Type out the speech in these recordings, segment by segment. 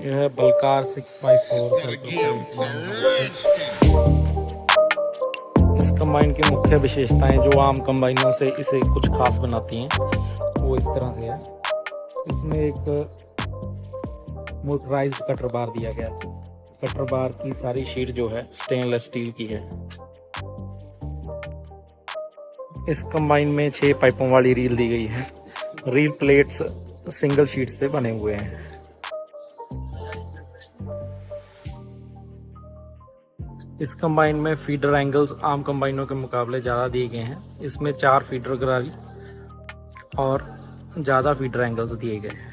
यह है बलकार 6x4 इस कंबाइन की मुख्य विशेषताएं जो आम कंबाइनों से इसे कुछ खास बनाती हैं वो इस तरह से है। इसमें एक मोटराइज्ड कटर बार दिया गया है। कटर बार की सारी शीट जो है स्टेनलेस स्टील की है। इस कंबाइन में 6 पाइपों वाली रील दी गई है। रील प्लेट्स सिंगल शीट से बने हुए हैं। इस कंबाइन में फीडर एंगल्स आम कंबाइनों के मुकाबले ज़्यादा दिए गए हैं। इसमें 4 फीडर गरारी और ज़्यादा फीडर एंगल्स दिए गए हैं।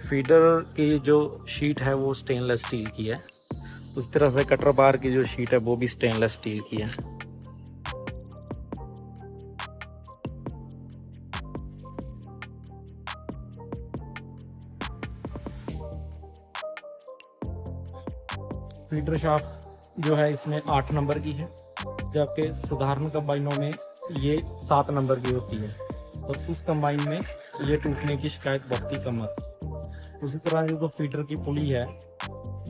फीडर की जो शीट है वो स्टेनलेस स्टील की है। उस तरह से कटर बार की जो शीट है वो भी स्टेनलेस स्टील की है। फीडर शाफ्ट जो है इसमें 8 नंबर की है, जबकि साधारण कंबाइनों में ये 7 नंबर की होती है। तो इस कंबाइन में ये टूटने की शिकायत बहुत ही कम आती है। उसी तरह जो फीडर की पुली है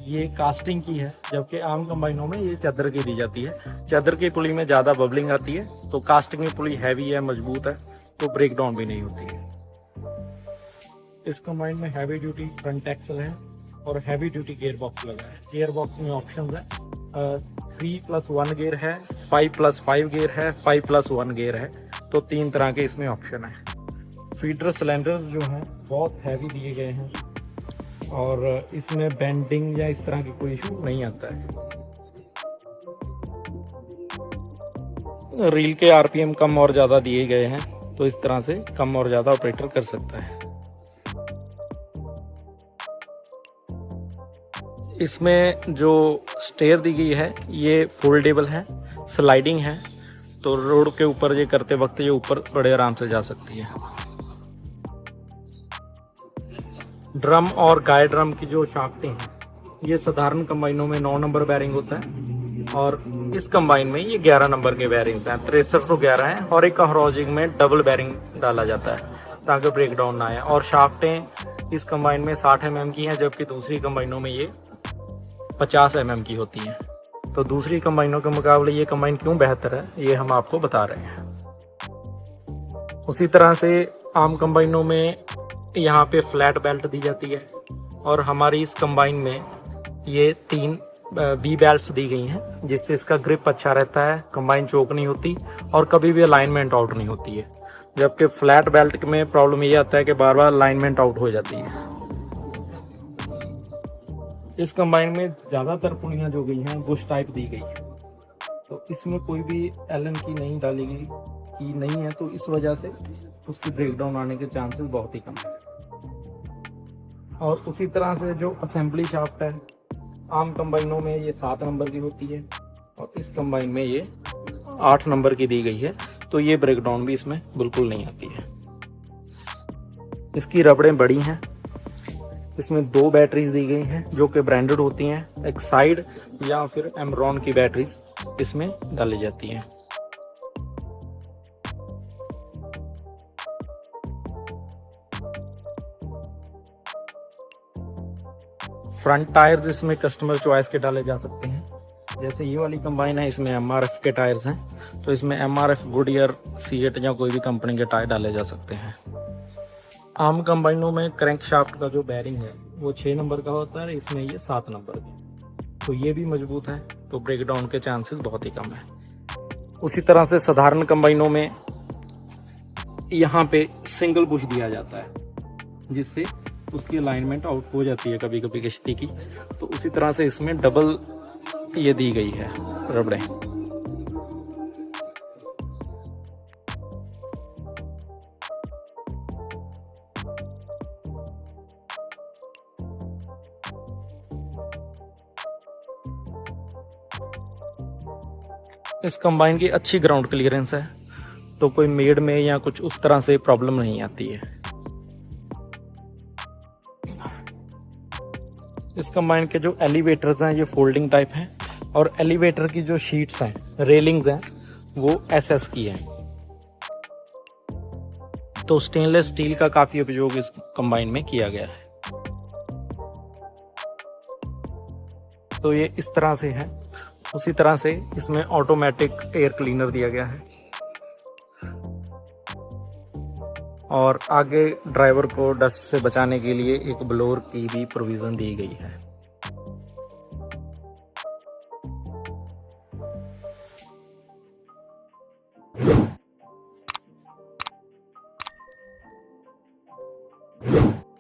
ये कास्टिंग की है, जबकि आम कंबाइनों में ये चादर की दी जाती है। चादर की पुली में ज़्यादा बबलिंग आती है, तो कास्टिंग की पुली हैवी है, मजबूत है, तो ब्रेक डाउन भी नहीं होती है। इस कंबाइन में हैवी ड्यूटी फ्रंट एक्सल है और हैवी ड्यूटी गियर बॉक्स लगा है। गियर बॉक्स में ऑप्शंस है 3+1 गियर है, 5+5 गियर है, 5+1 गियर है। तो 3 तरह के इसमें ऑप्शन है। फीडर सिलेंडर्स जो हैं बहुत हैवी दिए गए हैं और इसमें बेंडिंग या इस तरह की कोई इशू नहीं आता है। रील के आरपीएम कम और ज़्यादा दिए गए हैं, तो इस तरह से कम और ज़्यादा ऑपरेटर कर सकता है। इसमें जो स्टेयर दी गई है ये फोल्डेबल है, स्लाइडिंग है, तो रोड के ऊपर ये करते वक्त ये ऊपर बड़े आराम से जा सकती है। ड्रम और गाय ड्रम की जो शाफ्टें हैं ये साधारण कंबाइनों में 9 नंबर बैरिंग होता है और इस कंबाइन में ये 11 नंबर के बैरिंग्स हैं। 6311 हैं और एक हॉरोजिंग में डबल बैरिंग डाला जाता है ताकि ब्रेक डाउन ना आए। और शाफ्टें इस कंबाइन में 60 mm की हैं, जबकि दूसरी कंबाइनों में ये 50 mm की होती हैं। तो दूसरी कंबाइनों के मुकाबले ये कंबाइन क्यों बेहतर है ये हम आपको बता रहे हैं। उसी तरह से आम कंबाइनों में यहाँ पे फ्लैट बेल्ट दी जाती है और हमारी इस कंबाइन में ये 3 बी बेल्ट्स दी गई हैं, जिससे इसका ग्रिप अच्छा रहता है, कंबाइन चोक नहीं होती और कभी भी अलाइनमेंट आउट नहीं होती है। जबकि फ्लैट बेल्ट में प्रॉब्लम ये आता है कि बार बार अलाइनमेंट आउट हो जाती है। इस कंबाइन में ज़्यादातर पुलियाँ जो गई हैं बुश टाइप दी गई है, तो इसमें कोई भी एलन की नहीं डाली गई की नहीं है, तो इस वजह से उसकी ब्रेकडाउन आने के चांसेस बहुत ही कम है। और उसी तरह से जो असेंबली शाफ्ट है आम कंबाइनों में ये 7 नंबर की होती है और इस कंबाइन में ये 8 नंबर की दी गई है, तो ये ब्रेकडाउन भी इसमें बिल्कुल नहीं आती है। इसकी रबड़ें बड़ी हैं। इसमें 2 बैटरीज दी गई हैं जो कि ब्रांडेड होती हैं। एक्साइड या फिर एमरॉन की बैटरीज इसमें डाली जाती हैं। फ्रंट टायर्स इसमें कस्टमर चॉइस के डाले जा सकते हैं। जैसे ये वाली कंबाइन है इसमें एमआरएफ के टायर्स हैं, तो इसमें एमआरएफ, गुडियर, सीएट या कोई भी कंपनी के टायर डाले जा सकते हैं। आम कंबाइनों में क्रैंक शाफ्ट का जो बैरिंग है वो 6 नंबर का होता है, इसमें ये 7 नंबर की, तो ये भी मजबूत है, तो ब्रेकडाउन के चांसेस बहुत ही कम है। उसी तरह से साधारण कंबाइनों में यहाँ पे सिंगल बुश दिया जाता है, जिससे उसकी अलाइनमेंट आउट हो जाती है कभी कभी किश्ती की, तो उसी तरह से इसमें डबल ये दी गई है रबड़ें। इस कंबाइन की अच्छी ग्राउंड क्लियरेंस है, तो कोई मेड में या कुछ उस तरह से प्रॉब्लम नहीं आती है। इस कंबाइन के जो एलिवेटर्स हैं ये फोल्डिंग टाइप हैं और एलिवेटर की जो शीट्स हैं, रेलिंग्स हैं, वो एसएस की हैं। तो स्टेनलेस स्टील का काफ़ी उपयोग इस कंबाइन में किया गया है। तो ये इस तरह से है। उसी तरह से इसमें ऑटोमेटिक एयर क्लीनर दिया गया है और आगे ड्राइवर को डस्ट से बचाने के लिए एक ब्लोअर की भी प्रोविजन दी गई है।